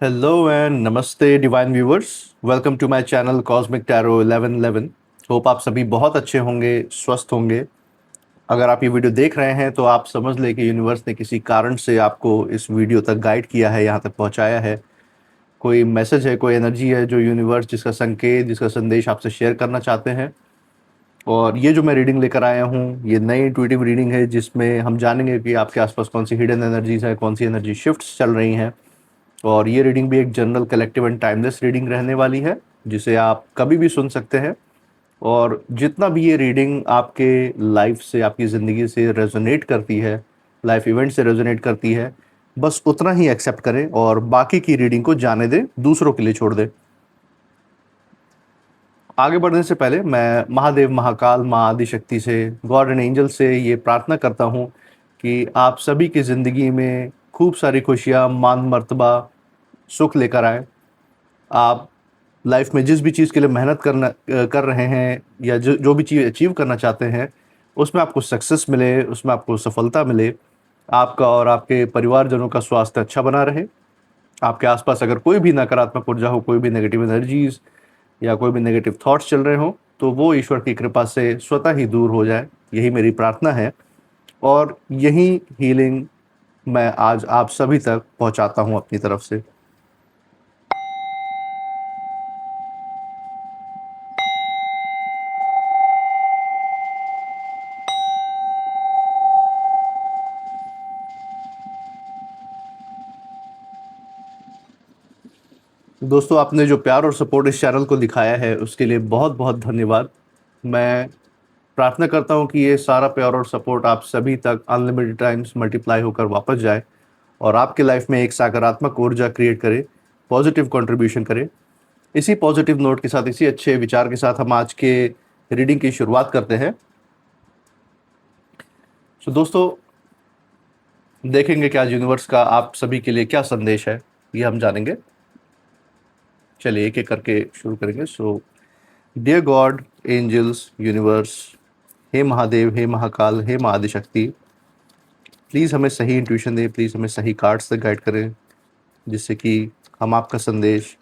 Hello and नमस्ते divine viewers. Welcome to my channel cosmic tarot 1111। Hope आप सभी बहुत अच्छे होंगे, स्वस्थ होंगे। अगर आप ये वीडियो देख रहे हैं तो आप समझ लें कि यूनिवर्स ने किसी कारण से आपको इस वीडियो तक गाइड किया है, यहाँ तक पहुँचाया है। कोई मैसेज है, कोई एनर्जी है जो यूनिवर्स जिसका संकेत, जिसका संदेश आपसे शेयर करना चाहते हैं। और ये जो मैं रीडिंग लेकर आया हूँ, ये नई इंट्यूटिव रीडिंग है जिसमें हम जानेंगे कि आपके आसपास कौन सी हिडन एनर्जीज है, कौन सी एनर्जी शिफ्ट्स चल रही हैं। और ये रीडिंग भी एक general, collective and timeless reading रहने वाली है, जिसे आप कभी भी सुन सकते हैं। और जितना भी ये रीडिंग आपके लाइफ से, आपकी ज़िंदगी से रेजोनेट करती है, लाइफ इवेंट से रेजोनेट करती है, बस उतना ही एक्सेप्ट करें और बाकी की रीडिंग को जाने दें, दूसरों के लिए छोड़ दें। आगे बढ़ने से पहले मैं महादेव, महाकाल, माँ आदिशक्ति से, गॉड एंड एंजल से ये प्रार्थना करता हूँ कि आप सभी की ज़िंदगी में खूब सारी खुशियाँ, मान मर्तबा, सुख लेकर आए। आप लाइफ में जिस भी चीज़ के लिए मेहनत कर रहे हैं, या जो जो भी चीज़ अचीव करना चाहते हैं, उसमें आपको सक्सेस मिले, उसमें आपको सफलता मिले। आपका और आपके परिवारजनों का स्वास्थ्य अच्छा बना रहे। आपके आसपास अगर कोई भी नकारात्मक ऊर्जा हो, कोई भी नेगेटिव एनर्जीज या कोई भी नेगेटिव थॉट्स चल रहे हो, तो वो ईश्वर की कृपा से स्वतः ही दूर हो जाए। यही मेरी प्रार्थना है और यही हीलिंग मैं आज आप सभी तक पहुंचाता हूं अपनी तरफ से। दोस्तों, आपने जो प्यार और सपोर्ट इस चैनल को दिखाया है, उसके लिए बहुत बहुत धन्यवाद। मैं प्रार्थना करता हूँ कि ये सारा प्यार और सपोर्ट आप सभी तक अनलिमिटेड टाइम्स मल्टीप्लाई होकर वापस जाए और आपके लाइफ में एक सकारात्मक ऊर्जा क्रिएट करे, पॉजिटिव कंट्रीब्यूशन करे। इसी पॉजिटिव नोट के साथ, इसी अच्छे विचार के साथ हम आज के रीडिंग की शुरुआत करते हैं। तो दोस्तों, देखेंगे कि आज यूनिवर्स का आप सभी के लिए क्या संदेश है, ये हम जानेंगे। चलिए एक एक करके शुरू करेंगे। So dear God, angels, universe, हे महादेव, हे महाकाल, हे माँ आदिशक्ति, प्लीज़ हमें सही इंट्यूशन दें, प्लीज़ हमें सही कार्ड्स तक गाइड करें, जिससे कि हम आपका संदेश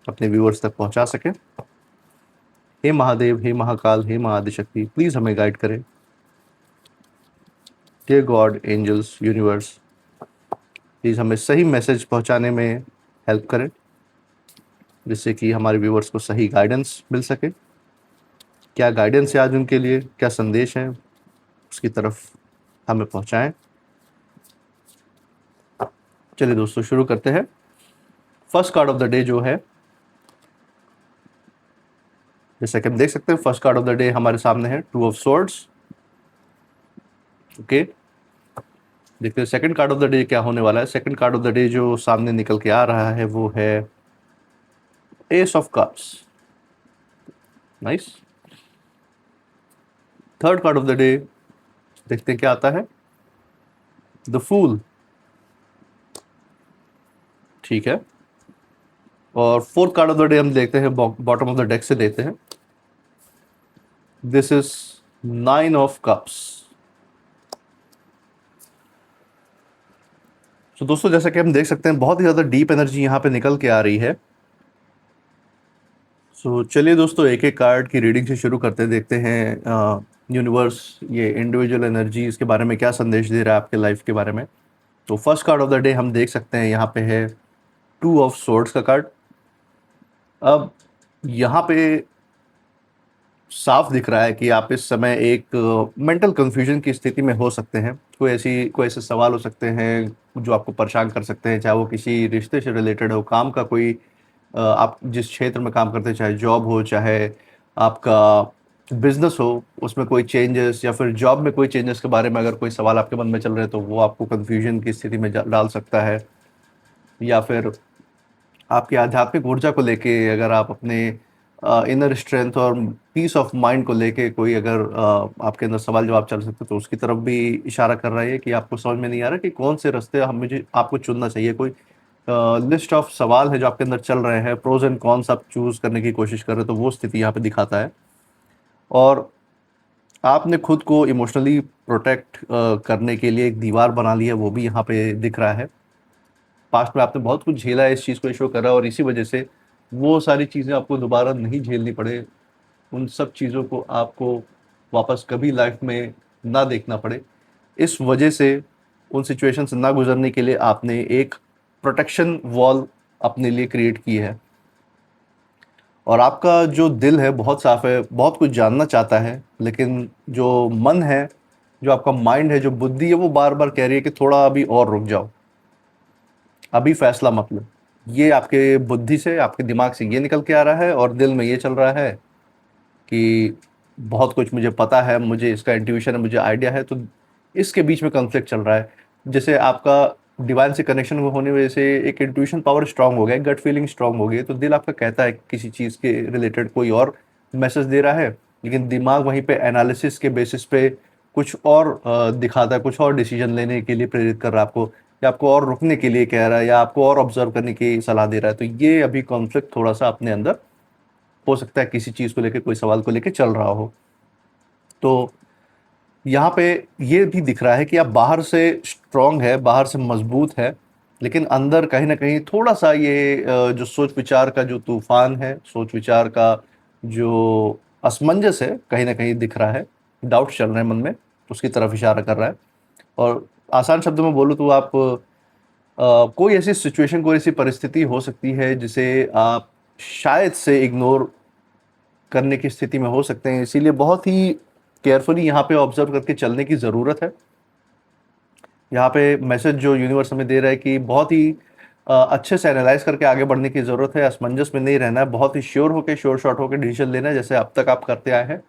अपने व्यूअर्स तक पहुंचा सकें। हे महादेव, हे महाकाल, हे माँ आदिशक्ति, प्लीज़ हमें गाइड करें। Dear God, angels, universe, please हमें सही मैसेज पहुंचाने में हेल्प करें, जिससे कि हमारे व्यूअर्स को सही गाइडेंस मिल सके। क्या गाइडेंस है आज उनके लिए, क्या संदेश है, उसकी तरफ हमें पहुंचाएं। चलिए दोस्तों, शुरू करते हैं। First card of the day जो है, जैसा कि हम देख सकते हैं, first card of the day हमारे सामने है टू ऑफ स्वॉर्ड्स। ओके, देखते हैं second card of the day क्या होने वाला है। Second card of the day जो सामने निकल के आ रहा है वो है S of cups. Nice. Third card of the day देखते हैं क्या आता है, द फूल। ठीक है। और fourth card of the day हम देखते हैं, बॉटम ऑफ द डेक से देखते हैं, this is nine of cups. तो दोस्तों, जैसा कि हम देख सकते हैं, बहुत ही ज़्यादा डीप एनर्जी यहाँ पे निकल के आ रही है। सो चलिए दोस्तों, एक एक कार्ड की रीडिंग से शुरू करते हैं, देखते हैं यूनिवर्स ये इंडिविजुअल एनर्जीज के बारे में क्या संदेश दे रहा है आपके लाइफ के बारे में। तो first card of the day हम देख सकते हैं, यहाँ पे है टू ऑफ सोर्ड्स का कार्ड। अब यहाँ पे साफ दिख रहा है कि आप इस समय एक मेंटल कंफ्यूजन की स्थिति में हो सकते हैं। कोई ऐसे सवाल हो सकते हैं जो आपको परेशान कर सकते हैं, चाहे वो किसी रिश्ते से रिलेटेड हो, काम का कोई आप जिस क्षेत्र में काम करते हैं, चाहे जॉब हो, चाहे आपका बिजनेस हो, उसमें कोई चेंजेस, या फिर जॉब में कोई चेंजेस के बारे में अगर कोई सवाल आपके मन में चल रहे हैं, तो वो आपको कंफ्यूजन की स्थिति में डाल सकता है। या फिर आपकी आध्यात्मिक ऊर्जा को लेके अगर आप अपने इनर स्ट्रेंथ और पीस ऑफ माइंड को लेके कोई अगर आपके अंदर सवाल जवाब चल सकते, तो उसकी तरफ भी इशारा कर रहा है कि आपको समझ में नहीं आ रहा कि कौन से रास्ते हम मुझे आपको चुनना चाहिए। कोई लिस्ट ऑफ सवाल है जो आपके अंदर चल रहे हैं, प्रोज एंड कॉन्स आप चूज करने की कोशिश कर रहे हैं, तो वो स्थिति यहाँ पे दिखाता है। और आपने खुद को इमोशनली प्रोटेक्ट करने के लिए एक दीवार बना ली है, वो भी यहाँ पे दिख रहा है। पास्ट में आपने बहुत कुछ झेला है, इस चीज़ को शो कर रहा है और इसी वजह से वो सारी चीज़ें आपको दोबारा नहीं झेलनी पड़े, उन सब चीज़ों को आपको वापस कभी लाइफ में ना देखना पड़े, इस वजह से उन सिचुएशन से ना गुजरने के लिए आपने एक प्रोटेक्शन वॉल अपने लिए क्रिएट की है। और आपका जो दिल है बहुत साफ है, बहुत कुछ जानना चाहता है, लेकिन जो मन है, जो आपका माइंड है, जो बुद्धि है, वो बार बार कह रही है कि थोड़ा अभी और रुक जाओ, अभी फैसला मत लो। ये आपके बुद्धि से, आपके दिमाग से ये निकल के आ रहा है और दिल में ये चल रहा है कि बहुत कुछ मुझे पता है, मुझे इसका इंट्यूशन है, मुझे आइडिया है। तो इसके बीच में कॉन्फ्लिक्ट चल रहा है। जैसे आपका डिवाइन से कनेक्शन होने की वजह से एक इंट्यूशन पावर स्ट्रांग हो गया, गट फीलिंग स्ट्रांग हो गई, तो दिल आपका कहता है कि किसी चीज़ के रिलेटेड कोई और मैसेज दे रहा है, लेकिन दिमाग वहीं पे एनालिसिस के बेसिस पे कुछ और दिखाता है, कुछ और डिसीजन लेने के लिए प्रेरित कर रहा है आपको, या आपको और रुकने के लिए कह रहा है, या आपको और ऑब्जर्व करने की सलाह दे रहा है। तो ये अभी कॉन्फ्लिक्ट थोड़ा सा अपने अंदर हो सकता है, किसी चीज़ को लेकर, कोई सवाल को लेकर चल रहा हो। तो यहाँ पे ये भी दिख रहा है कि आप बाहर से स्ट्रांग है, बाहर से मजबूत है, लेकिन अंदर कहीं ना कहीं थोड़ा सा ये जो सोच विचार का जो तूफान है, सोच विचार का जो असमंजस है, कहीं ना कहीं दिख रहा है, डाउट चल रहे हैं मन में, उसकी तरफ इशारा कर रहा है। और आसान शब्दों में बोलूँ तो आप कोई ऐसी सिचुएशन, कोई ऐसी परिस्थिति हो सकती है जिसे आप शायद से इग्नोर करने की स्थिति में हो सकते हैं, इसीलिए बहुत ही केयरफुली यहाँ पे ऑब्जर्व करके चलने की ज़रूरत है। यहाँ पे मैसेज जो यूनिवर्स हमें दे रहा है कि बहुत ही अच्छे से एनालाइज करके आगे बढ़ने की ज़रूरत है, असमंजस में नहीं रहना है, बहुत ही श्योर होकर, श्योर शॉट होकर डिसीजन लेना है, जैसे अब तक आप करते आए हैं।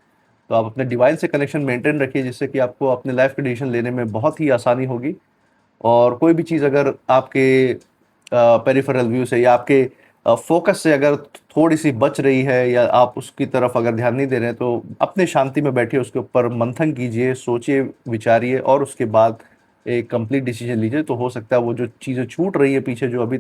तो आप अपने डिवाइन से कनेक्शन मेंटेन रखिए, जिससे कि आपको अपने लाइफ के डिसीजन लेने में बहुत ही आसानी होगी। और कोई भी चीज़ अगर आपके पेरिफेरल व्यू से या आपके फोकस से अगर थोड़ी सी बच रही है, या आप उसकी तरफ अगर ध्यान नहीं दे रहे हैं, तो अपने शांति में बैठिए, उसके ऊपर मंथन कीजिए, सोचिए, विचारिए, और उसके बाद एक कंप्लीट डिसीजन लीजिए। तो हो सकता है वो जो चीज़ें छूट रही है पीछे, जो अभी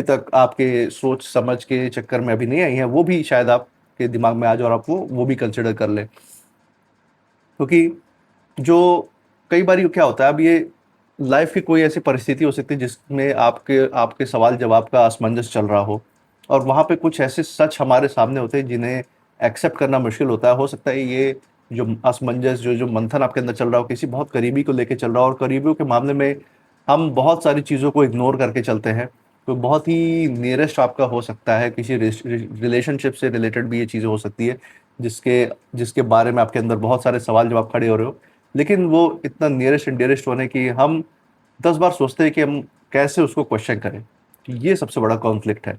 तक आपके सोच समझ के चक्कर में अभी नहीं आई हैं, वो भी शायद आपके दिमाग में आ जाए और आप वो भी कंसिडर कर लें। क्योंकि जो कई बार क्या होता है, अब ये लाइफ की कोई ऐसी परिस्थिति हो सकती है जिसमें आपके आपके सवाल जवाब का असमंजस चल रहा हो, और वहाँ पे कुछ ऐसे सच हमारे सामने होते हैं जिन्हें एक्सेप्ट करना मुश्किल होता है। हो सकता है ये जो असमंजस, जो मंथन आपके अंदर चल रहा हो, किसी बहुत करीबी को लेके चल रहा हो, और करीबियों के मामले में हम बहुत सारी चीज़ों को इग्नोर करके चलते हैं। तो बहुत ही नियरेस्ट आपका हो सकता है, किसी रिलेशनशिप से रिलेटेड भी ये चीज़ें हो सकती है, जिसके जिसके बारे में आपके अंदर बहुत सारे सवाल जवाब खड़े हो रहे हो, लेकिन वो इतना नियरेस्ट एंड डियरेस्ट होने की हम 10 बार सोचते हैं कि हम कैसे उसको क्वेश्चन करें। तो ये सबसे बड़ा कॉन्फ्लिक्ट है।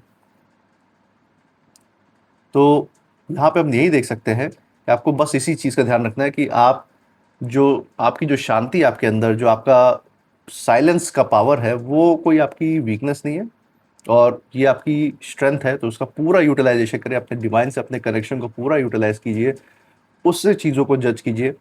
तो यहाँ पे हम यही देख सकते हैं कि आपको बस इसी चीज़ का ध्यान रखना है कि आप जो आपकी जो शांति आपके अंदर, जो आपका साइलेंस का पावर है, वो कोई आपकी वीकनेस नहीं है, और ये आपकी स्ट्रेंथ है। तो उसका पूरा यूटिलाइजेशन करें, अपने डिवाइन से अपने कनेक्शन को पूरा यूटिलाइज कीजिए, उससे चीज़ों को जज कीजिए,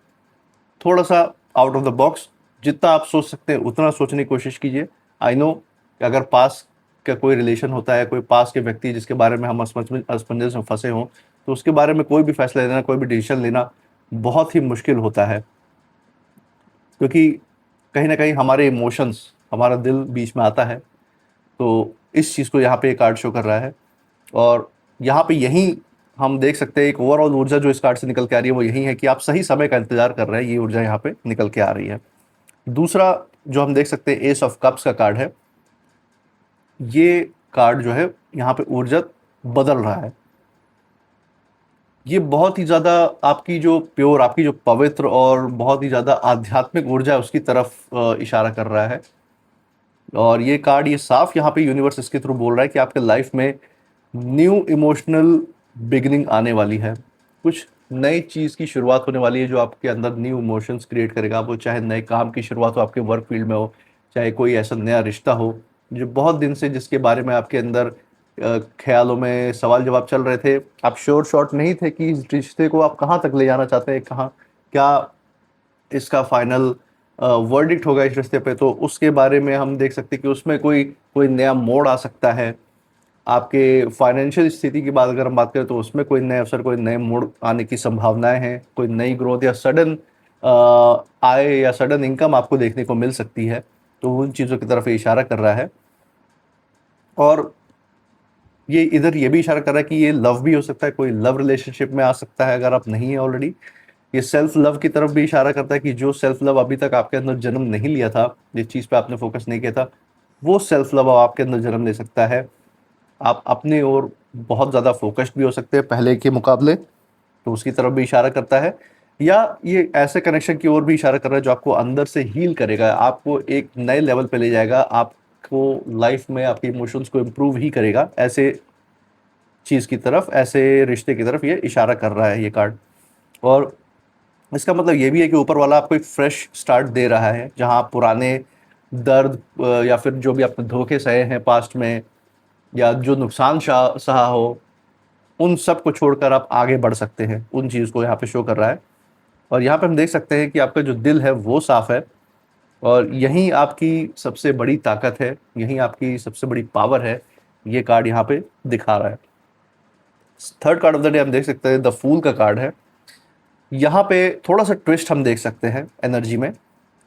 थोड़ा सा आउट ऑफ द बॉक्स, जितना आप सोच सकते हैं उतना सोचने की कोशिश कीजिए। आई नो कि अगर पास का कोई रिलेशन होता है, कोई पास के व्यक्ति जिसके बारे में हम असमंजस में फंसे हों, तो उसके बारे में कोई भी फैसला लेना, कोई भी डिसीजन लेना बहुत ही मुश्किल होता है, क्योंकि कहीं ना कहीं हमारे इमोशंस, हमारा दिल बीच में आता है। तो इस चीज़ को यहाँ पे कार्ड शो कर रहा है, और यहाँ पे यही हम देख सकते हैं एक ओवरऑल ऊर्जा जो इस कार्ड से निकल के आ रही है, वो यही है कि आप सही समय का इंतजार कर रहे हैं, ये ऊर्जा यहाँ पे निकल के आ रही है। दूसरा जो हम देख सकते हैं, एस ऑफ कप्स का कार्ड है। ये कार्ड जो है यहाँ पे ऊर्जा बदल रहा है। ये बहुत ही ज़्यादा आपकी जो प्योर, आपकी जो पवित्र और बहुत ही ज़्यादा आध्यात्मिक ऊर्जा है, उसकी तरफ इशारा कर रहा है। और ये कार्ड, ये साफ यहाँ पे यूनिवर्स इसके थ्रू बोल रहा है कि आपके लाइफ में न्यू इमोशनल बिगिनिंग आने वाली है, कुछ नई चीज़ की शुरुआत होने वाली है जो आपके अंदर न्यू इमोशंस क्रिएट करेगा। वो चाहे नए काम की शुरुआत हो, आपके वर्क फील्ड में हो, चाहे कोई ऐसा नया रिश्ता हो जो बहुत दिन से, जिसके बारे में आपके अंदर ख्यालों में सवाल जवाब चल रहे थे, आप श्योर शॉट नहीं थे कि इस रिश्ते को आप कहाँ तक ले जाना चाहते हैं, कहाँ क्या इसका फाइनल वर्डिक्ट होगा इस रिश्ते पे। तो उसके बारे में हम देख सकते हैं कि उसमें कोई कोई नया मोड़ आ सकता है। आपके फाइनेंशियल स्थिति की बात अगर हम बात करें, तो उसमें कोई नए अवसर, कोई नए मोड़ आने की संभावनाएं हैं, कोई नई ग्रोथ या सडन आय या सडन इनकम आपको देखने को मिल सकती है। तो उन चीज़ों की तरफ ये इशारा कर रहा है। और ये इधर ये भी इशारा कर रहा है कि ये लव भी हो सकता है, कोई लव रिलेशनशिप में आ सकता है अगर आप नहीं है ऑलरेडी। ये सेल्फ लव की तरफ भी इशारा करता है कि जो सेल्फ लव अभी तक आपके अंदर जन्म नहीं लिया था, जिस चीज़ पे आपने फोकस नहीं किया था, वो सेल्फ लव अब आपके अंदर जन्म ले सकता है। आप अपने ओर बहुत ज़्यादा फोकस्ड भी हो सकते हैं पहले के मुकाबले, तो उसकी तरफ भी इशारा करता है। या ये ऐसे कनेक्शन की ओर भी इशारा कर रहा है जो आपको अंदर से हील करेगा, आपको एक नए लेवल पे ले जाएगा, आपको लाइफ में आपके इमोशंस को इम्प्रूव ही करेगा। ऐसे चीज़ की तरफ, ऐसे रिश्ते की तरफ ये इशारा कर रहा है ये कार्ड। और इसका मतलब ये भी है कि ऊपर वाला आपको एक फ्रेश स्टार्ट दे रहा है, जहाँ आप पुराने दर्द या फिर जो भी आपने धोखे सहे हैं पास्ट में, या जो नुकसान सहा हो, उन सब को छोड़कर आप आगे बढ़ सकते हैं। उन चीज़ को यहाँ पे शो कर रहा है। और यहाँ पे हम देख सकते हैं कि आपका जो दिल है वो साफ़ है, और यहीं आपकी सबसे बड़ी ताकत है, यहीं आपकी सबसे बड़ी पावर है। ये कार्ड यहाँ पे दिखा रहा है। Third card of the day हम देख सकते हैं, द फूल का कार्ड है। यहाँ पे थोड़ा सा ट्विस्ट हम देख सकते हैं एनर्जी में।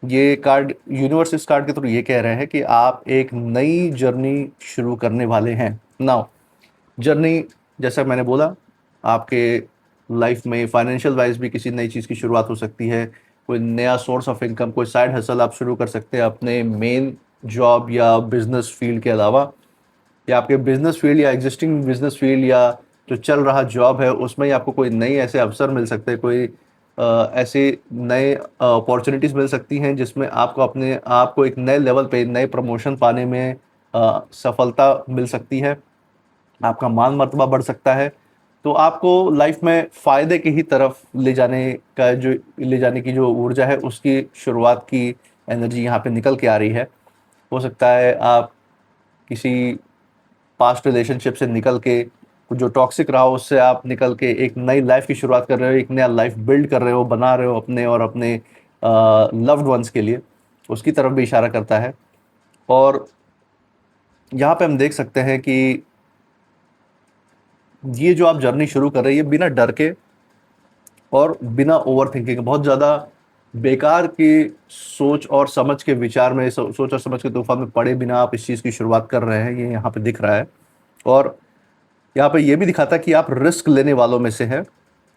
ये कार्ड, यूनिवर्स इस कार्ड के थ्रू ये कह रहे हैं कि आप एक नई जर्नी शुरू करने वाले हैं। नाउ जर्नी, जैसा मैंने बोला, आपके लाइफ में फाइनेंशियल वाइज भी किसी नई चीज़ की शुरुआत हो सकती है। कोई नया सोर्स ऑफ इनकम, कोई साइड हसल आप शुरू कर सकते हैं अपने मेन जॉब या बिजनेस फील्ड के अलावा, या आपके बिजनेस फील्ड या एग्जिस्टिंग बिजनेस फील्ड या जो चल रहा जॉब है उसमें ही आपको कोई नई ऐसे अवसर मिल सकते हैं, कोई ऐसे नए अपॉर्चुनिटीज़ मिल सकती हैं जिसमें आपको अपने आप को एक नए लेवल पे नए प्रमोशन पाने में सफलता मिल सकती है, आपका मान मर्तबा बढ़ सकता है। तो आपको लाइफ में फ़ायदे की ही तरफ ले जाने की जो ऊर्जा है, उसकी शुरुआत की एनर्जी यहाँ पे निकल के आ रही है। हो सकता है आप किसी पास्ट रिलेशनशिप से निकल के, जो टॉक्सिक रहा हो उससे आप निकल के एक नई लाइफ की शुरुआत कर रहे हो, एक नया लाइफ बिल्ड कर रहे हो, बना रहे हो अपने और अपने लव्ड वंस के लिए, उसकी तरफ भी इशारा करता है। और यहाँ पे हम देख सकते हैं कि ये जो आप जर्नी शुरू कर रहे हैं, ये बिना डर के और बिना ओवर थिंकिंग, बहुत ज़्यादा बेकार की सोच और समझ के विचार में, सोच और समझ के तूफान में पड़े बिना आप इस चीज़ की शुरुआत कर रहे हैं, ये यहाँ पे दिख रहा है। और यहाँ पे ये भी दिखाता है कि आप रिस्क लेने वालों में से हैं,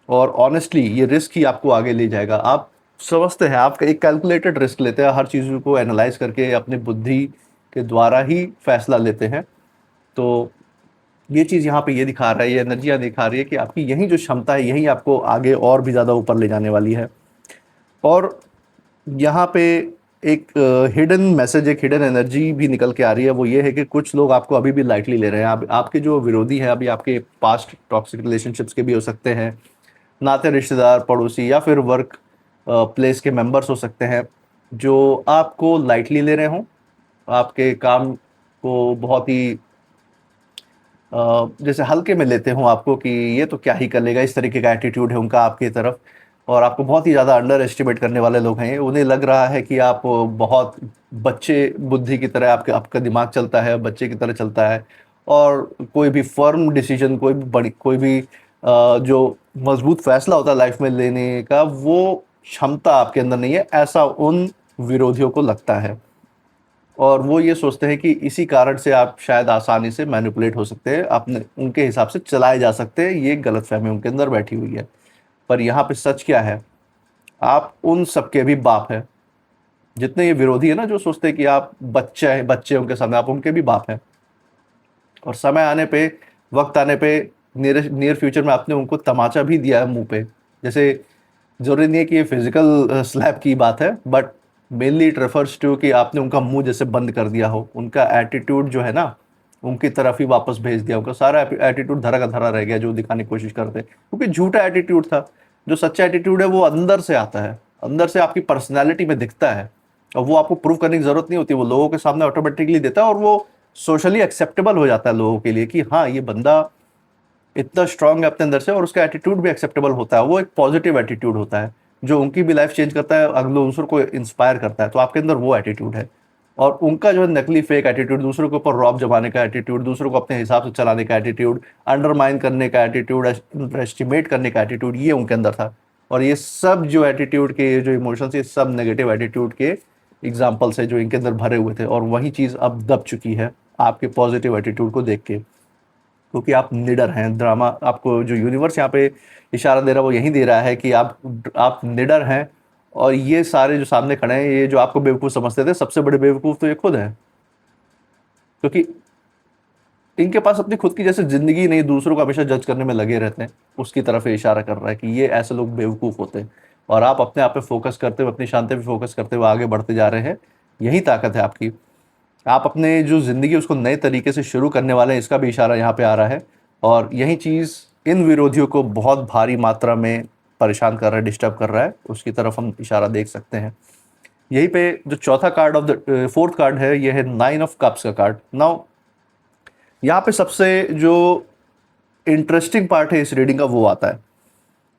और ऑनेस्टली ये रिस्क ही आपको आगे ले जाएगा। आप समझते हैं, आप एक कैलकुलेटेड रिस्क लेते हैं, हर चीज़ को एनालाइज करके अपनी बुद्धि के द्वारा ही फैसला लेते हैं। तो ये चीज़ यहाँ पे ये दिखा रहा है, ये एनर्जियाँ दिखा रही है कि आपकी यही जो क्षमता है, यही आपको आगे और भी ज़्यादा ऊपर ले जाने वाली है। और यहाँ पे एक हिडन मैसेज, एक हिडन एनर्जी भी निकल के आ रही है। वो ये है कि कुछ लोग आपको अभी भी लाइटली ले रहे हैं। आपके जो विरोधी हैं अभी, आपके पास्ट टॉक्सिक रिलेशनशिप्स के भी हो सकते हैं, नाते रिश्तेदार, पड़ोसी, या फिर वर्क प्लेस के मेंबर्स हो सकते हैं, जो आपको लाइटली ले रहे हों, आपके काम को बहुत ही जैसे हल्के में लेते हों आपको, कि ये तो क्या ही कर लेगा, इस तरीके का एटीट्यूड है उनका आपकी तरफ। और आपको बहुत ही ज़्यादा अंडर एस्टिमेट करने वाले लोग हैं। उन्हें लग रहा है कि आप बहुत बच्चे बुद्धि की तरह, आपका दिमाग चलता है, बच्चे की तरह चलता है, और कोई भी फर्म डिसीजन, कोई भी जो मजबूत फैसला होता है लाइफ में लेने का, वो क्षमता आपके अंदर नहीं है, ऐसा उन विरोधियों को लगता है। और वो ये सोचते हैं कि इसी कारण से आप शायद आसानी से मैनिपुलेट हो सकते हैं, अपने उनके हिसाब से चलाए जा सकते हैं। ये गलतफहमी उनके अंदर बैठी हुई है। पर यहाँ पे सच क्या है, आप उन सबके भी बाप हैं। जितने ये विरोधी है ना, जो सोचते हैं कि आप बच्चे हैं, बच्चे उनके सामने, आप उनके भी बाप हैं। और समय आने पे, वक्त आने पे, नियर फ्यूचर में आपने उनको तमाचा भी दिया है मुंह पे। जैसे ज़रूरी नहीं है कि ये फिजिकल स्लैप की बात है, but mainly it refers to कि आपने उनका मुंह जैसे बंद कर दिया हो, उनका एटीट्यूड जो है ना, उनकी तरफ ही वापस भेज दिया। उनका सारा एटीट्यूड धरा का धरा रह गया जो दिखाने की कोशिश करते, क्योंकि झूठा एटीट्यूड था। जो सच्चा एटीट्यूड है वो अंदर से आता है, अंदर से आपकी पर्सनैलिटी में दिखता है, और वो आपको प्रूव करने की ज़रूरत नहीं होती, वो लोगों के सामने ऑटोमेटिकली देता है, और वो सोशली एक्सेप्टेबल हो जाता है लोगों के लिए कि हाँ, ये बंदा इतना स्ट्रांग है अपने अंदर से, और उसका एटीट्यूड भी एक्सेप्टेबल होता है। वो एक पॉजिटिव एटीट्यूड होता है जो उनकी भी लाइफ चेंज करता है, अगले दूसरों को इंस्पायर करता है। तो आपके अंदर वो एटीट्यूड है। और उनका जो है नकली फेक एटीट्यूड, दूसरों के ऊपर रौब जमाने का एटीट्यूड, दूसरों को अपने हिसाब से चलाने का एटीट्यूड, अंडरमाइन करने का एटीट्यूड, एस्टिमेट करने का एटीट्यूड, ये उनके अंदर था। और ये सब जो एटीट्यूड के, जो इमोशंस, ये सब नेगेटिव एटीट्यूड के एग्जाम्पल्स है जो इनके अंदर भरे हुए थे, और वही चीज़ अब दब चुकी है आपके पॉजिटिव एटीट्यूड को देख के, क्योंकि आप निडर हैं। ड्रामा आपको जो यूनिवर्स यहाँ पे इशारा दे रहा है वो यही दे रहा है कि आप निडर हैं, और ये सारे जो सामने खड़े हैं, ये जो आपको बेवकूफ़ समझते थे, सबसे बड़े बेवकूफ़ तो ये खुद हैं, क्योंकि इनके पास अपनी खुद की जैसे ज़िंदगी नहीं, दूसरों को हमेशा जज करने में लगे रहते हैं। उसकी तरफ ये इशारा कर रहा है कि ये ऐसे लोग बेवकूफ़ होते हैं, और आप अपने आप पे फोकस करते हुए, अपनी शांति पे फोकस करते हुए आगे बढ़ते जा रहे हैं। यही ताकत है आपकी। आप अपने जो ज़िंदगी है उसको नए तरीके से शुरू करने वाले हैं, इसका भी इशारा यहाँ पे आ रहा है। और यही चीज़ इन विरोधियों को बहुत भारी मात्रा में परेशान कर रहा है, डिस्टर्ब कर रहा है, उसकी तरफ हम इशारा देख सकते हैं। यहीं पे जो चौथा card of the fourth card है, ये है 9 ऑफ कप्स का कार्ड। नाउ यहाँ पे सबसे जो इंटरेस्टिंग पार्ट है इस रीडिंग का वो आता है।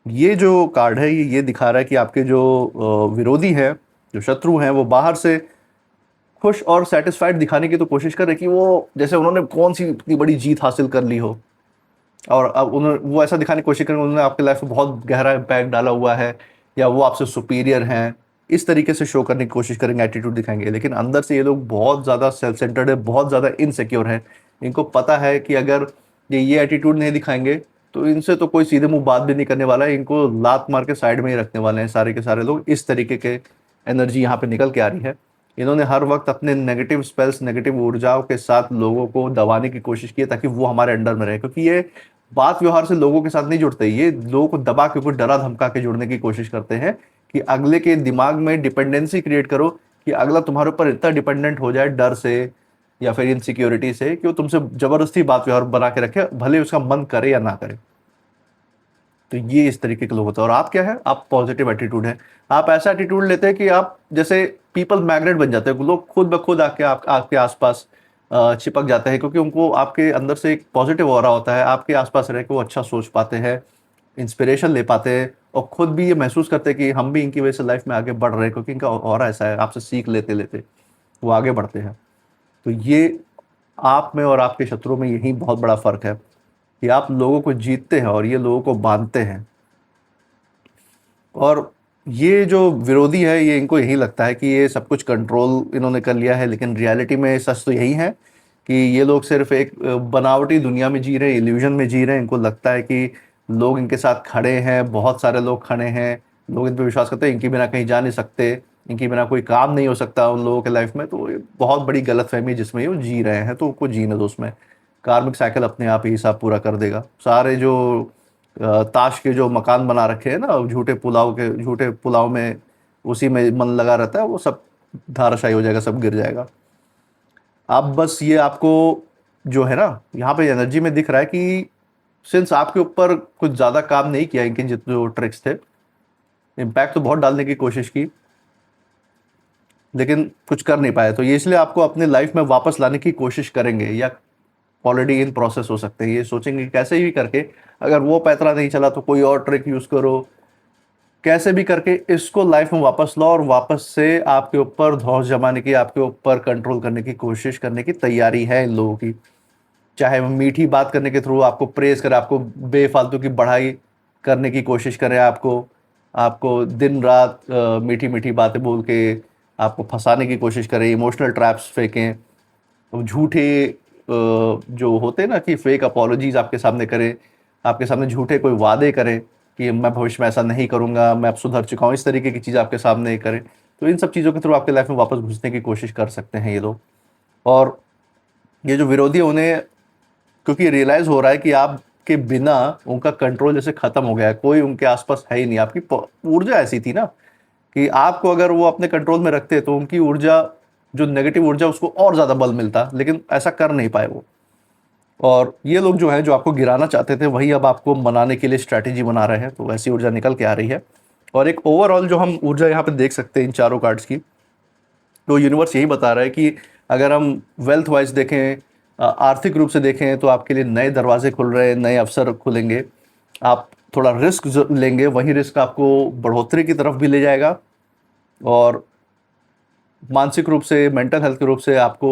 ये जो कार्ड है ये दिखा रहा है कि आपके जो विरोधी हैं, जो शत्रु हैं, वो बाहर से खुश और सेटिस्फाइड दिखाने की तो कोशिश कर रहे हैं कि वो जैसे उन्होंने कौन सी इतनी बड़ी जीत हासिल कर ली हो, और अब उन्होंने वो ऐसा दिखाने की कोशिश करेंगे उन्होंने आपके लाइफ में बहुत गहरा इम्पैक्ट डाला हुआ है, या वो आपसे सुपीरियर हैं। इस तरीके से शो करने की कोशिश करेंगे, एटीट्यूड दिखाएंगे, लेकिन अंदर से ये लोग बहुत ज़्यादा सेल्फ सेंटर्ड है, बहुत ज़्यादा इनसिक्योर है। इनको पता है कि अगर ये एटीट्यूड नहीं दिखाएंगे तो इनसे तो कोई सीधे मुंह बात भी नहीं करने वाला है, इनको लात मार के साइड में ही रखने वाले हैं सारे के सारे लोग। इस तरीके के एनर्जी यहाँ पे निकल के आ रही है। इन्होंने हर वक्त अपने नेगेटिव स्पेल्स, नेगेटिव ऊर्जाओं के साथ लोगों को दबाने की कोशिश की है ताकि वो हमारे अंडर में रहे, क्योंकि ये बात व्यवहार से लोगों के साथ नहीं जुड़ते, ये लोगों को दबा के कोई डरा धमका के जुड़ने की कोशिश करते हैं कि अगले के दिमाग में डिपेंडेंसी क्रिएट करो, कि अगला तुम्हारे ऊपर इतना डिपेंडेंट हो जाए डर से या फिर इनसिक्योरिटी से कि वो तुमसे जबरदस्ती बात व्यवहार बना के रखे, भले उसका मन करे या ना करे। तो ये इस तरीके के लोग होते हैं। और आप क्या है, आप पॉजिटिव एटीट्यूड है। आप ऐसा एटीट्यूड लेते हैं कि आप जैसे पीपल मैग्नेट बन जाते हैं, लोग खुद ब खुद आके आपके आसपास चिपक जाते हैं, क्योंकि उनको आपके अंदर से एक पॉजिटिव ऑरा होता है। आपके आसपास रह के वो अच्छा सोच पाते हैं, इंस्पिरेशन ले पाते हैं, और खुद भी ये महसूस करते हैं कि हम भी इनकी वजह से लाइफ में आगे बढ़ रहे हैं, क्योंकि इनका ऑरा ऐसा है, आपसे सीख लेते लेते वो आगे बढ़ते हैं। तो ये आप में और आपके शत्रुओं में यही बहुत बड़ा फ़र्क है कि आप लोगों को जीतते हैं और ये लोगों को बांधते हैं। और ये जो विरोधी है, ये इनको यही लगता है कि ये सब कुछ कंट्रोल इन्होंने कर लिया है, लेकिन रियलिटी में सच तो यही है कि ये लोग सिर्फ एक बनावटी दुनिया में जी रहे हैं, इल्यूजन में जी रहे हैं। इनको लगता है कि लोग इनके साथ खड़े हैं, बहुत सारे लोग खड़े हैं, लोग इन पर विश्वास करते हैं, इनके बिना कहीं जा नहीं सकते, इनके बिना कोई काम नहीं हो सकता उन लोगों के लाइफ में। तो ये बहुत बड़ी गलतफहमी जिसमें ये जी रहे हैं, तो उनको जीने दो उसमें। कार्मिक साइकिल अपने आप ही हिसाब पूरा कर देगा। सारे जो ताश के जो मकान बना रखे हैं ना, झूठे पुलाव में उसी में मन लगा रहता है, वो सब धाराशायी हो जाएगा, सब गिर जाएगा। अब बस ये आपको जो है ना यहाँ पे एनर्जी में दिख रहा है कि सिंस आपके ऊपर कुछ ज़्यादा काम नहीं किया, इनके जितने जो ट्रिक्स थे, इम्पैक्ट तो बहुत डालने की कोशिश की लेकिन कुछ कर नहीं पाए, तो ये इसलिए आपको अपने लाइफ में वापस लाने की कोशिश करेंगे, या ऑलरेडी इन प्रोसेस हो सकते हैं। ये सोचेंगे कैसे भी करके, अगर वो पैतरा नहीं चला तो कोई और ट्रिक यूज़ करो, कैसे भी करके इसको लाइफ में वापस लाओ, और वापस से आपके ऊपर धौंस जमाने की, आपके ऊपर कंट्रोल करने की कोशिश करने की तैयारी है इन लोगों की। चाहे वो मीठी बात करने के थ्रू आपको प्रेज़ करें, आपको बेफालतू की बढ़ाई करने की कोशिश करें, आपको आपको दिन रात मीठी-मीठी बातें बोल के आपको फँसाने की कोशिश करें, इमोशनल ट्रैप्स फेंकें, झूठे जो होते हैं ना कि फेक अपॉलॉजीज़ आपके सामने करें, आपके सामने झूठे कोई वादे करें कि मैं भविष्य में ऐसा नहीं करूँगा, मैं अब सुधर चुका हूँ, इस तरीके की चीज़ आपके सामने करें। तो इन सब चीज़ों के थ्रू आपके लाइफ में वापस घुसने की कोशिश कर सकते हैं ये लोग। और ये जो विरोधी है उन्हें, क्योंकि रियलाइज़ हो रहा है कि आपके बिना उनका कंट्रोल जैसे ख़त्म हो गया है, कोई उनके आस-पास है ही नहीं। आपकी ऊर्जा ऐसी थी ना कि आपको अगर वो अपने कंट्रोल में रखते तो उनकी ऊर्जा, जो नेगेटिव ऊर्जा, उसको और ज़्यादा बल मिलता, लेकिन ऐसा कर नहीं पाए वो। और ये लोग जो हैं, जो आपको गिराना चाहते थे, वही अब आपको मनाने के लिए स्ट्रैटेजी बना रहे हैं, तो वैसी ऊर्जा निकल के आ रही है। और एक ओवरऑल जो हम ऊर्जा यहाँ पे देख सकते हैं इन चारों कार्ड्स की, तो यूनिवर्स यही बता रहा है कि अगर हम वेल्थ वाइज देखें, आर्थिक रूप से देखें, तो आपके लिए नए दरवाजे खुल रहे हैं, नए अवसर खुलेंगे। आप थोड़ा रिस्क लेंगे, वही रिस्क आपको बढ़ोतरी की तरफ भी ले जाएगा। और मानसिक रूप से, मेंटल हेल्थ के रूप से आपको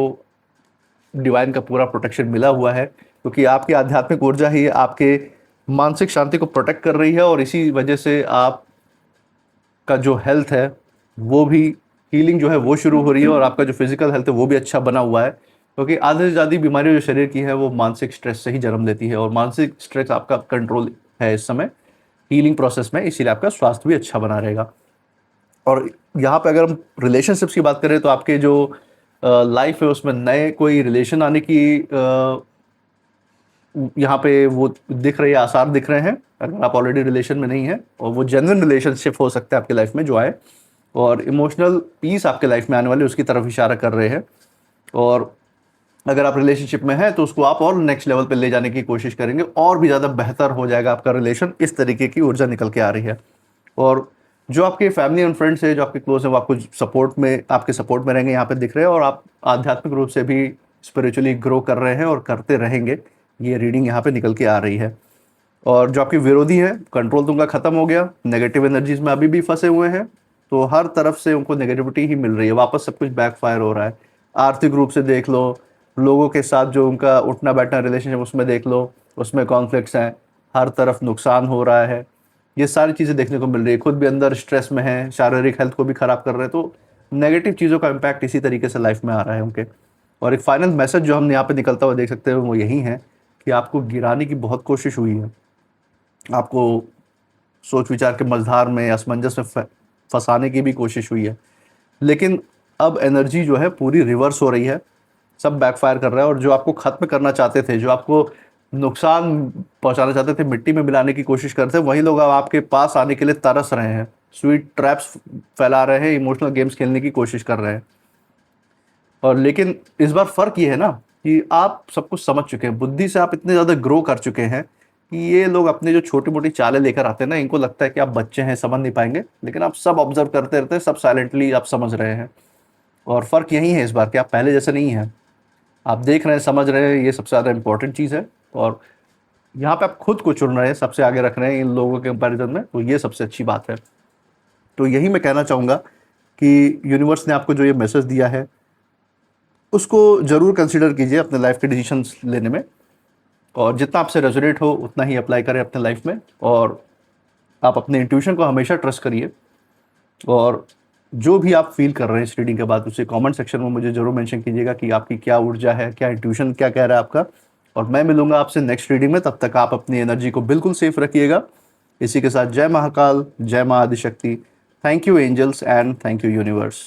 डिवाइन का पूरा प्रोटेक्शन मिला हुआ है, क्योंकि आपकी आध्यात्मिक ऊर्जा ही आपके मानसिक शांति को प्रोटेक्ट कर रही है, और इसी वजह से आप का जो हेल्थ है वो भी हीलिंग जो है वो शुरू हो रही है और आपका जो फिजिकल हेल्थ है वो भी अच्छा बना हुआ है, क्योंकि आधे से ज़्यादा बीमारियां जो शरीर की है वो मानसिक स्ट्रेस से ही जन्म लेती है, और मानसिक स्ट्रेस आपका कंट्रोल है इस समय हीलिंग प्रोसेस में, इसीलिए आपका स्वास्थ्य भी अच्छा बना रहेगा। और यहाँ पे अगर हम रिलेशनशिप्स की बात करें तो आपके जो लाइफ है उसमें नए कोई रिलेशन आने की यहाँ पे वो दिख रही है, आसार दिख रहे हैं, अगर आप ऑलरेडी रिलेशन में नहीं है, और वो जेन्युइन रिलेशनशिप हो सकता है आपके लाइफ में जो आए, और इमोशनल पीस आपके लाइफ में आने वाले उसकी तरफ इशारा कर रहे हैं। और अगर आप रिलेशनशिप में हैं तो उसको आप और नेक्स्ट लेवल पे ले जाने की कोशिश करेंगे, और भी ज़्यादा बेहतर हो जाएगा आपका रिलेशन, इस तरीके की ऊर्जा निकल के आ रही है। और जो आपके फैमिली एंड फ्रेंड्स है जो आपके क्लोज है वो आपको सपोर्ट में, आपके सपोर्ट में रहेंगे, यहाँ पे दिख रहे हैं, और आप आध्यात्मिक रूप से भी स्पिरिचुअली ग्रो कर रहे हैं और करते रहेंगे, ये रीडिंग यहाँ पे निकल के आ रही है। और जो आपके विरोधी हैं, कंट्रोल तो उनका खत्म हो गया, नेगेटिव एनर्जीज में अभी भी फंसे हुए हैं, तो हर तरफ से उनको नेगेटिविटी ही मिल रही है, वापस सब कुछ बैकफायर हो रहा है। आर्थिक रूप से देख लो, लोगों के साथ जो उनका उठना बैठना रिलेशनशिप उसमें देख लो, उसमें कॉन्फ्लिक्ट्स हैं, हर तरफ नुकसान हो रहा है, ये सारी चीज़ें देखने को मिल रही है। खुद भी अंदर स्ट्रेस में है, शारीरिक हेल्थ को भी खराब कर रहे हैं, तो नेगेटिव चीज़ों का इम्पैक्ट इसी तरीके से लाइफ में आ रहा है उनके। और एक फाइनल मैसेज जो हम यहाँ पे निकलता हुआ देख सकते हैं वो यही है कि आपको गिराने की बहुत कोशिश हुई है, आपको सोच विचार के मझधार में, असमंजस में फंसाने की भी कोशिश हुई है, लेकिन अब एनर्जी जो है पूरी रिवर्स हो रही है, सब बैकफायर कर रहा है, और जो आपको खत्म करना चाहते थे, जो आपको नुकसान पहुंचाना चाहते थे, मिट्टी में मिलाने की कोशिश करते थे, वही लोग अब आपके पास आने के लिए तरस रहे हैं, स्वीट ट्रैप्स फैला रहे हैं, इमोशनल गेम्स खेलने की कोशिश कर रहे हैं। और लेकिन इस बार फ़र्क ये है ना कि आप सब कुछ समझ चुके हैं, बुद्धि से आप इतने ज़्यादा ग्रो कर चुके हैं कि ये लोग अपने जो छोटी-मोटी चालें लेकर आते हैं ना, इनको लगता है कि आप बच्चे हैं, समझ नहीं पाएँगे, लेकिन आप सब ऑब्ज़र्व करते रहते हैं, सब साइलेंटली आप समझ रहे हैं। और फ़र्क यही है इस बार कि आप पहले जैसे नहीं हैं। आप देख रहे हैं, समझ रहे हैं, ये सबसे ज़्यादा इम्पोर्टेंट चीज़ है, और यहाँ पे आप खुद को चुन रहे हैं, सबसे आगे रख रहे हैं इन लोगों के कंपैरिज़न में, तो ये सबसे अच्छी बात है। तो यही मैं कहना चाहूँगा कि यूनिवर्स ने आपको जो ये मैसेज दिया है, उसको ज़रूर कंसीडर कीजिए अपने लाइफ़ के डिसीजंस लेने में, और जितना आपसे रेजोनेट हो उतना ही अप्लाई करें अपने लाइफ़ में, और आप अपने इंट्यूशन को हमेशा ट्रस्ट करिए। और जो भी आप फ़ील कर रहे हैं इस रीडिंग के बाद, उसे कमेंट सेक्शन में मुझे ज़रूर मेंशन कीजिएगा कि आपकी क्या ऊर्जा है, क्या इंट्यूशन क्या कह रहा है आपका। और मैं मिलूँगा आपसे नेक्स्ट रीडिंग में, तब तक आप अपनी एनर्जी को बिल्कुल सेफ रखिएगा। इसी के साथ जय महाकाल, जय माँ Adishakti. Thank you angels and thank you universe.